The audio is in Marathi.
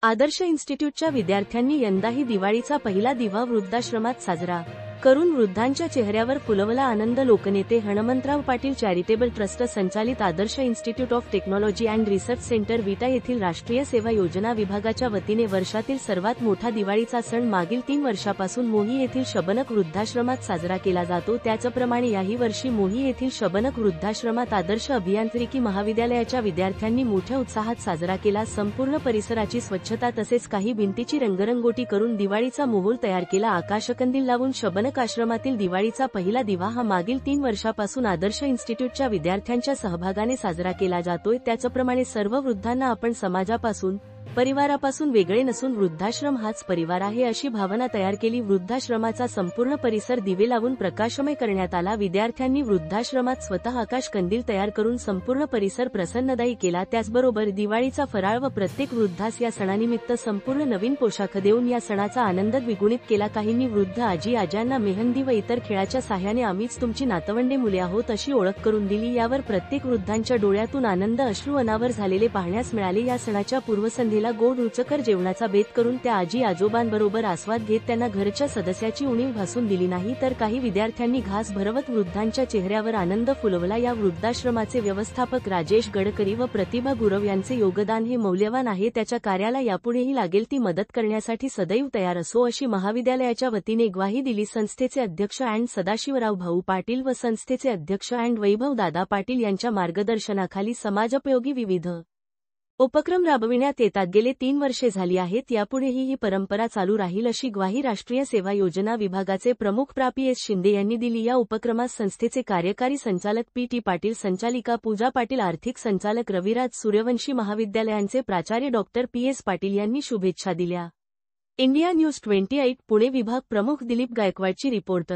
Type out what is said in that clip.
आदर्श इन्स्टिट्यूटच्या विद्यार्थ्यांनी यंदाही दिवाळीचा पहिला दिवा वृद्धाश्रमात साजरा करून वृद्धांच्या चेहऱ्यावर फुलवला आनंद. लोकनेते हणमंतराव पाटील चॅरिटेबल ट्रस्ट संचालित Adarsh institute of technology and research centre Vita येथील राष्ट्रीय सेवा योजना विभागाच्या वतीने वर्षातील सर्वात मोठा दिवाळीचा सण मागील 3 वर्षापासून मोही येथील शबनक वृद्धाश्रमात साजरा केला जातो. त्याचप्रमाणे याही वर्षी मोही येथील शबनक वृद्धाश्रमात आदर्श अभियांत्रिकी महाविद्यालयाच्या विद्यार्थ्यांनी मोठ्या उत्साहात साजरा केला. संपूर्ण परिसराची स्वच्छता तसेच काही भिंतीची रंगरंगोटी करून दिवाळीचा माहोल तयार केला. आकाशकंदील लावून शबनक आश्रमातील दिवाळीचा पहिला दिवा हा मागील 3 वर्षापासून आदर्श इन्स्टिट्यूटच्या विद्यार्थ्यांच्या सहभागाने साजरा केला जातोय. त्याचप्रमाणे सर्व वृद्धांना आपण समाजापासून परिवारापासून वेगळे नसून वृद्धाश्रम हाच परिवार आहे अशी भावना तयार केली. वृद्धाश्रमाचा संपूर्ण परिसर दिवे लावून प्रकाशमय करण्यात आला. विद्यार्थ्यांनी वृद्धाश्रमात स्वतः आकाश कंदील तयार करून संपूर्ण परिसर प्रसन्नदायी केला. त्याचबरोबर दिवाळीचा फराळ व प्रत्येक वृद्धास या सणानिमित्त संपूर्ण नवीन पोशाख देऊन या सणाचा आनंद द्विगुणित केला. काहींनी वृद्ध आजी आज्यांना मेहंदी व इतर खेळाच्या साह्याने आम्हीच तुमची नातवंडे मुले आहोत अशी ओळख करून दिली. यावर प्रत्येक वृद्धांच्या डोळ्यातून आनंद अश्रू अनावर झालेले पाहण्यास मिळाले. या सणाच्या पूर्वसंध्येला गोड रुचकर जेवणाचा बेत करून त्या आजी आजोबांबरोबर आस्वाद घेत त्यांना घरच्या सदस्याची उणीव भासून दिली नाही. तर काही विद्यार्थ्यांनी घास भरवत वृद्धांच्या चेहऱ्यावर आनंद फुलवला. या वृद्धाश्रमाचे व्यवस्थापक राजेश गडकरी व प्रतिभा गुरव यांचे योगदान हे मौल्यवान आहे. त्याच्या कार्याला यापुढेही लागेल ती मदत करण्यासाठी सदैव तयार असो अशी महाविद्यालयाच्या वतीने ग्वाही दिली. संस्थेचे अध्यक्ष अँड सदाशिवराव भाऊ पाटील व संस्थेचे अध्यक्ष अँड वैभव दादा पाटील यांच्या मार्गदर्शनाखाली समाजोपयोगी विविध उपक्रम राबविण्यात येतात. गेले 3 वर्षे झाली आहेत. यापुढेही ही परंपरा चालू राहील अशी ग्वाही राष्ट्रीय सेवा योजना विभागाचे प्रमुख प्रा. पी. एस. शिंदे यांनी दिली. या उपक्रमात संस्थेचे कार्यकारी संचालक पी. टी. पाटील, संचालिका पूजा पाटील, आर्थिक संचालक रविराज सूर्यवंशी, महाविद्यालयांचे प्राचार्य डॉ. पी. एस. पाटील यांनी शुभेच्छा दिल्या. इंडिया न्यूज 28 पुणे विभाग प्रमुख दिलीप गायकवाडची रिपोर्ट.